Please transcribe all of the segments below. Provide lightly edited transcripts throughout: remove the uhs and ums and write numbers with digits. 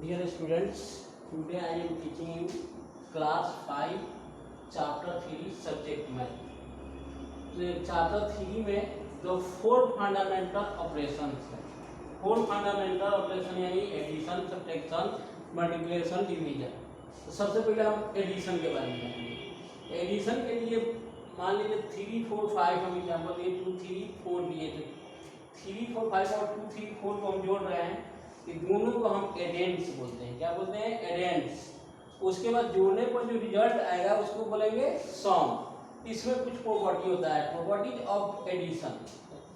Dear students, today I am teaching you class 5 chapter 3 subject math. तो chapter 3 में जो 4 fundamental operations है, 4 fundamental operation यानी addition, subtraction, multiplication, division. तो सबसे पहले हम एडिशन के बारे में जानेंगे। एडिशन के लिए मान लीजिए 3, 4, 5 हम एग्जाम्पल दिए, 2, 3, 4 दिए थे। 3, 4, 5 और 2, 3, 4 को हम जोड़ रहे हैं, कि दोनों को हम एडेंट्स बोलते हैं। क्या बोलते हैं? एडेंट्स। उसके बाद जोड़ने पर जो रिजल्ट आएगा उसको बोलेंगे सम। इसमें कुछ प्रॉपर्टी होता है, properties of addition.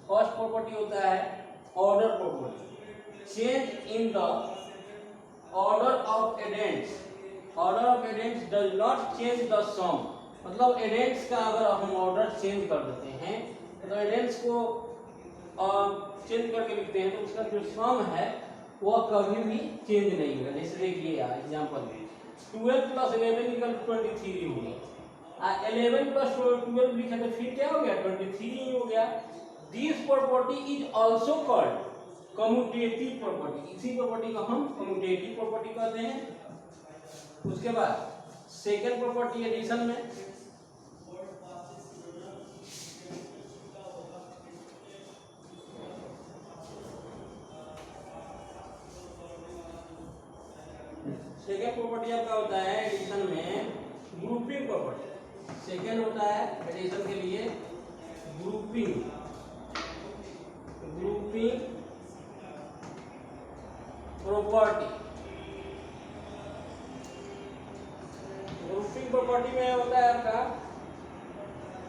First property होता है order property, change in the order of addends. Order of addends does not change the sum. मतलब एडेंट्स का अगर हम ऑर्डर चेंज कर देते हैं तो एडेंट्स को चेंज करके लिखते हैं तो उसका जो सम है वह कभी भी चेंज नहीं होगा। जैसे देखिए यार एग्जाम्पल 12 + 11 = 23 हो गया। 11 + 12 लिखे तो फिर क्या हो गया? 23 ही हो गया। This property is also called commutative property. इसी प्रॉपर्टी को हम कम्यूटेटिव प्रॉपर्टी कहते हैं। उसके बाद सेकेंड प्रॉपर्टी एडिशन में सेकेंड प्रॉपर्टी आपका होता है एडिशन में ग्रुपिंग प्रॉपर्टी। सेकेंड होता है एडिशन के लिए ग्रुपिंग प्रॉपर्टी। ग्रुपिंग प्रॉपर्टी में होता है आपका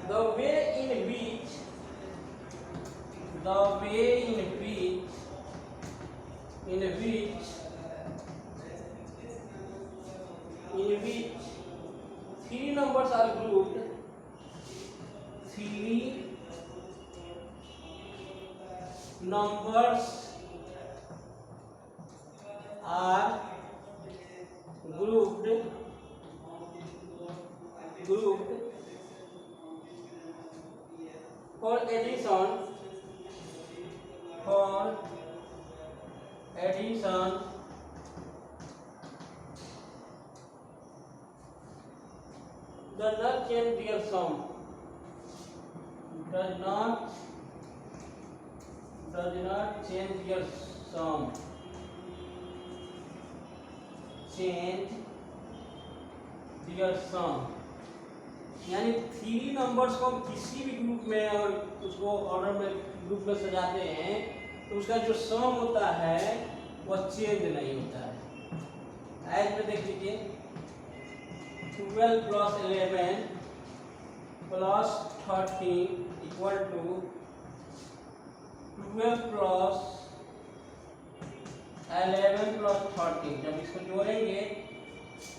the way in which in which three numbers are grouped, three numbers are grouped for addition does not change their sum. Does not change their sum. यानी 3 numbers को हम किसी भी group में अगर उसको ऑर्डर में ग्रुप में सजाते हैं तो उसका जो सम होता है वह चेंज नहीं होता है। एज में देख लीजिए 12 + 11 + 13 = 12 + 11 + 13। जब इसको जोड़ेंगे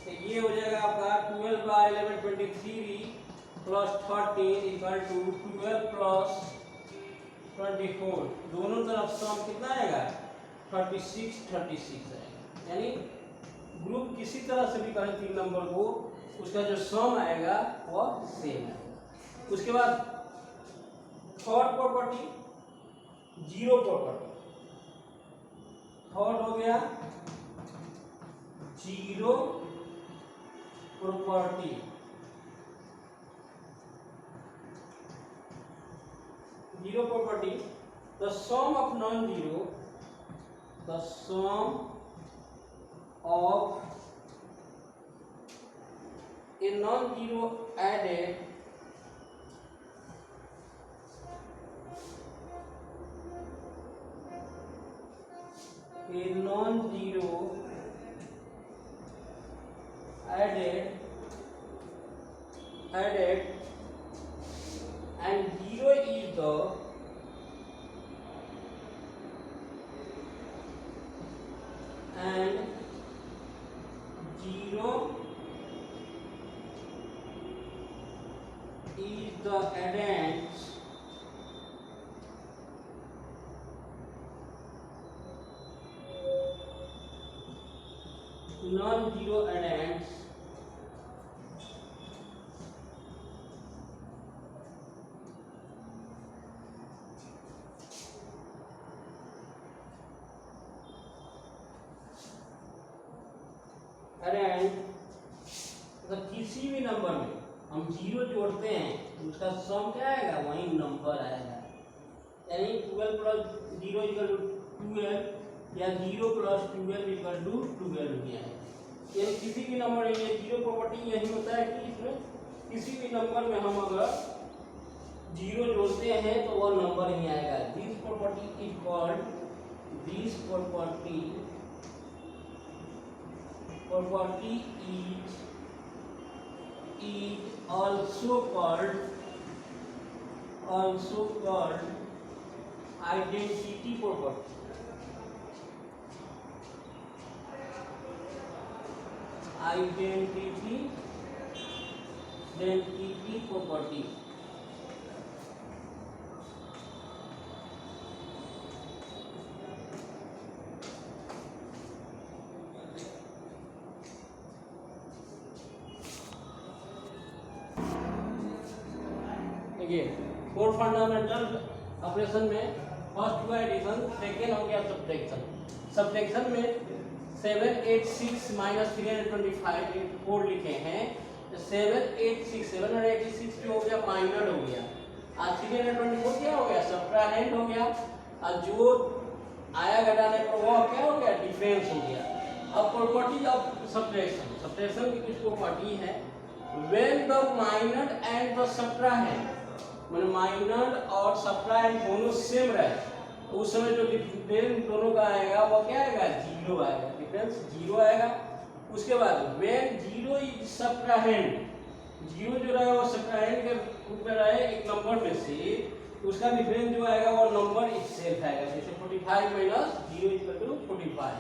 तो ये हो जाएगा आपका 12 + 11 23 + 13 = 12 + 24। दोनों तरफ सम कितना आएगा? 36 आएगा। यानी ग्रुप किसी तरह से भी करें 3 नंबर को, उसका जो सम आएगा वह सेम है। उसके बाद third property zero property. Third हो गया zero property. Zero property the sum of non zero a non-zero added and zero is the addends non-zero addends arrange तो किसी भी नंबर में हम जीरो जोड़ते हैं तो उसका सम क्या आएगा, वही नंबर आएगा। यानी 12 प्लस 0 इक्वल टू 12 या 0 प्लस 12 इक्वल टू 12 भी आएगा। यानी किसी भी नंबर में ये जीरो प्रॉपर्टी यही होता है कि इसमें किसी भी नंबर में हम अगर जीरो जोड़ते हैं तो वह नंबर ही आएगा। This property is called, this property is also called identity property. Identity property. देखिए 4 फंडामेंटल ऑपरेशन में फर्स्ट हुआ एडिशन, सेकेंड हो गया सब्ट्रैक्शन। सब्ट्रैक्शन में 786 माइनस 325 4 लिखे हैं। 786 जो हो गया माइनर हो गया, और 324 क्या हो गया, सब्ट्राहेंड हो गया, और जो आया घटाने पर वो क्या हो गया, डिफरेंस हो गया। अब प्रॉपर्टी ऑफ सब्ट्रैक्शन, सब्ट्रैक्शन की कुछ प्रॉपर्टी है। When the minor and the subtrahend, मतलब माइनर और सब्ट्राहेंड दोनों सेम रहे तो उस समय जो डिफरेंस दोनों का आएगा वो क्या आएगा, जीरो आएगा, डिफरेंस जीरो आएगा। उसके बाद when zero is subtrahend, zero जो रहे वो सब्ट्राहेंड के रूप में रहे एक नंबर में से, तो उसका डिफरेंस जो आएगा वो नंबर इटसेल्फ आएगा। जैसे 45 माइनस 0 इक्वल टू 45।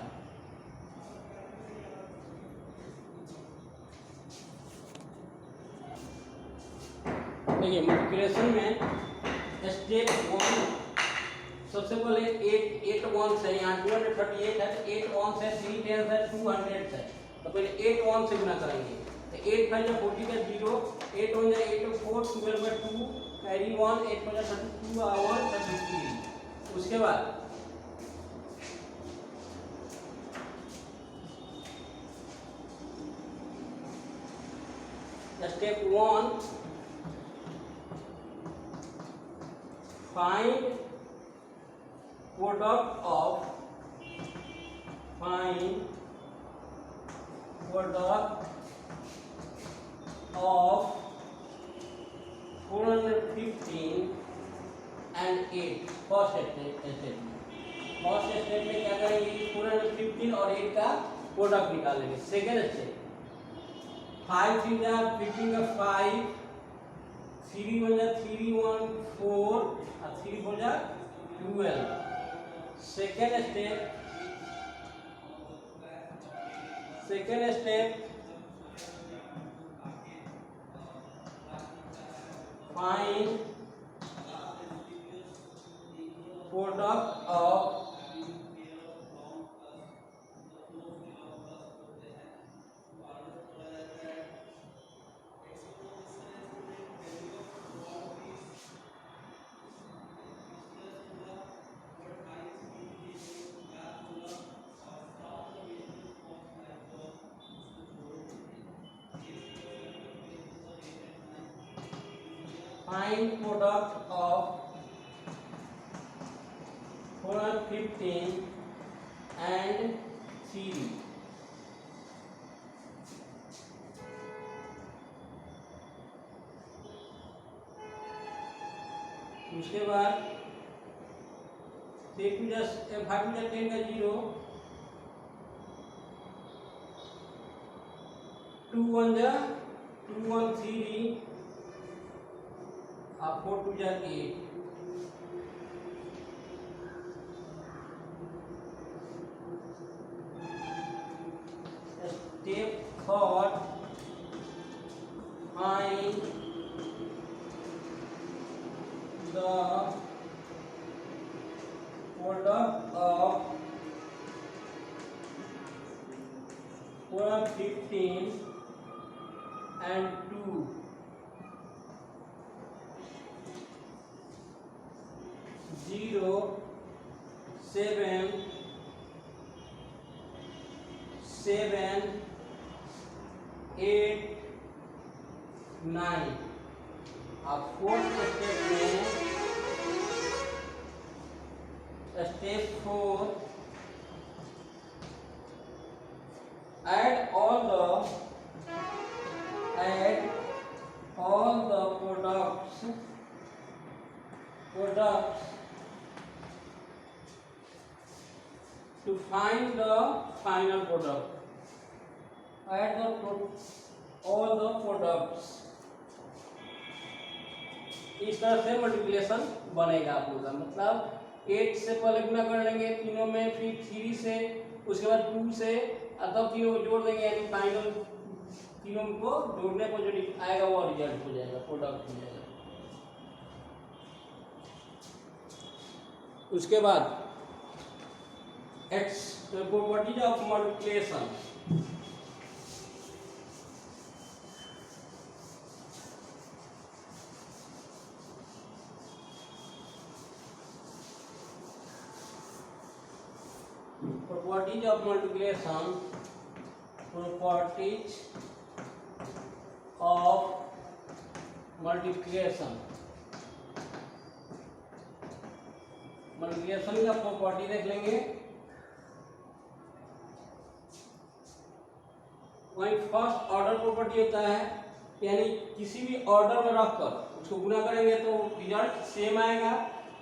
देखिए मल्टीप्लिकेशन में स्टेप 1 सबसे पहले 8 1 से, यहाँ 238 है तो 8 1 से 3 10 है 200 है, तो पहले 8 1 से गुना करेंगे तो 8 5 40 का 0, 8 1 8 4 12 का 2 कैरी 1, 8 5 32 आवर 33। उसके बाद step 1 find product of 415 and 8। First step में क्या करेंगे, 415 और 8 का प्रोडक्ट निकालेंगे। सेकेंड स्टेप 5 3 जा 15 का 5, 3 1 जा 3 1 4 और 3 4 जा 12। Second step find product of of 415 and 3। उसके बाद 5 10 का 0, 2 1 जा 2 1 3 और 4 2 जा 8। Step 3 find the product of 415 and 2। Zero 7 7 8, 9। अब फोर्थ स्टेप में step 4, add all the products to find the final product. Add all the products. इस तरह से मल्टीप्लिकेशन बनेगा आप लोग का, मतलब 8 से पहले गुना कर लेंगे तीनों में, फिर 3 से, उसके बाद 2 से, तब तीनों को जोड़ देंगे, यानी फाइनल तीनों को जोड़ने पर जो आएगा वो रिजल्ट हो जाएगा, प्रोडक्ट हो जाएगा। उसके बाद properties of multiplication. Properties of multiplication. Properties of multiplication. Multiplication का प्रॉपर्टी देख लेंगे। वही फर्स्ट ऑर्डर प्रॉपर्टी होता है, यानी किसी भी ऑर्डर में रखकर उसको गुना करेंगे तो रिजल्ट सेम आएगा।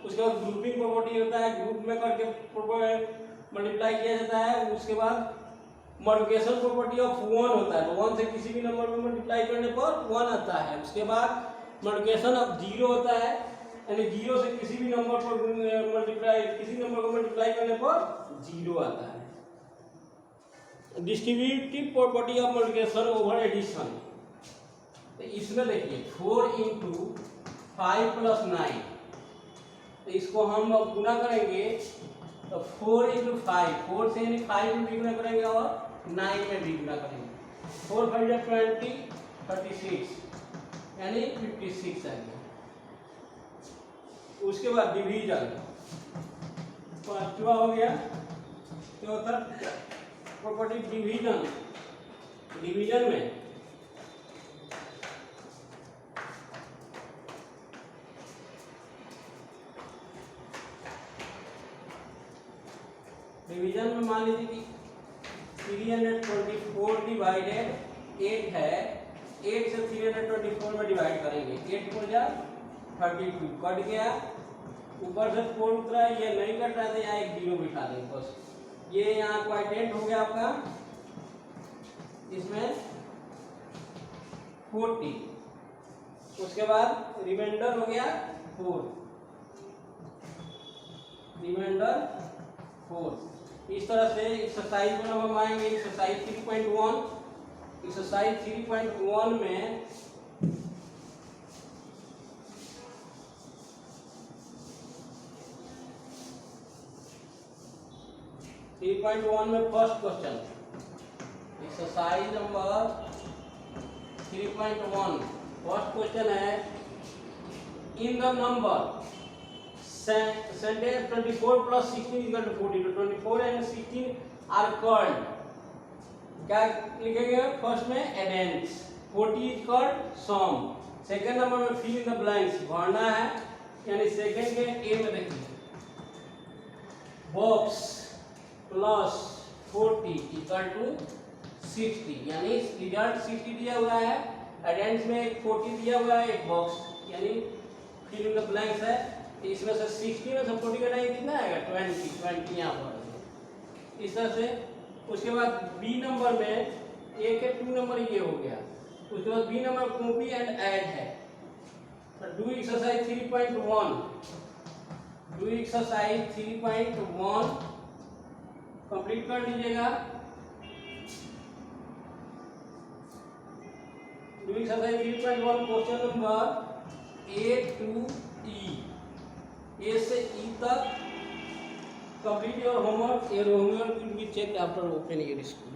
उसके बाद ग्रुपिंग प्रॉपर्टी होता है, ग्रुप में करके मल्टीप्लाई किया जाता है। उसके बाद मल्टीप्लिकेशन प्रॉपर्टी ऑफ 1 होता है, तो 1 से किसी भी नंबर को मल्टीप्लाई करने पर 1 आता है। उसके बाद मल्टीप्लिकेशन ऑफ 0 होता है, यानी 0 से किसी भी नंबर पर किसी नंबर को मल्टीप्लाई करने पर 0 आता है। Distributive property of multiplication over addition, तो इसमें देखिए 4 × 5 + 9, तो इसको हम गुना करेंगे तो 4 × 5, 4 से यानी 5 में भी गुना करेंगे और 9 में भी गुना करेंगे। 4 × 5 = 20, 36 यानी 56 आ गया। उसके बाद डिवीजन, पांचवा हो गया। चौथा प्रॉपर्टी डिवीजन। डिवीजन में मान लीजिए कि 324 डिवाइडेड 8 है, 8 से 324 में डिवाइड करेंगे, 8 को जा 32 कट गया, ऊपर से 4 उतरा, ये नहीं कट रहा था, यहाँ एक 0 बिठा देंगे बस। ये यहाँ क्वाइटेंट हो गया आपका, इसमें 40। उसके बाद रिमाइंडर हो गया 4, रिमाइंडर 4। इस तरह से एक्सरसाइज में हम आएंगे। एक्सरसाइज 3.1, एक्सरसाइज 3.1 में first question, exercise number 3.1 first question है, इन द नंबर sentence 24 + 16 = 40, तो 24 and 16 are called, क्या लिखेंगे फर्स्ट में एडेंट्स, 40 is called सम। सेकंड नंबर में फिल इन द ब्लैंक्स भरना है, यानी सेकंड के ए में देखिए बॉक्स प्लस 40 = 60, यानी रिजल्ट 60 दिया हुआ है, एडेंट्स में 40 दिया हुआ है, एक बॉक्स यानी फिल इन द ब्लैंक्स है। इसमें से 60 में से 40 का टाइम कितना आएगा 20 यहाँ पर इस तरह से। उसके बाद बी नंबर में ए के 2 नंबर ये हो गया। उसके बाद B number copy and add है। तो do exercise 3.1, do exercise 3.1 complete कर लीजिएगा। Do exercise 3.1 question number A to E, A से E तक complete your homework. Your homework will be checked after opening your school.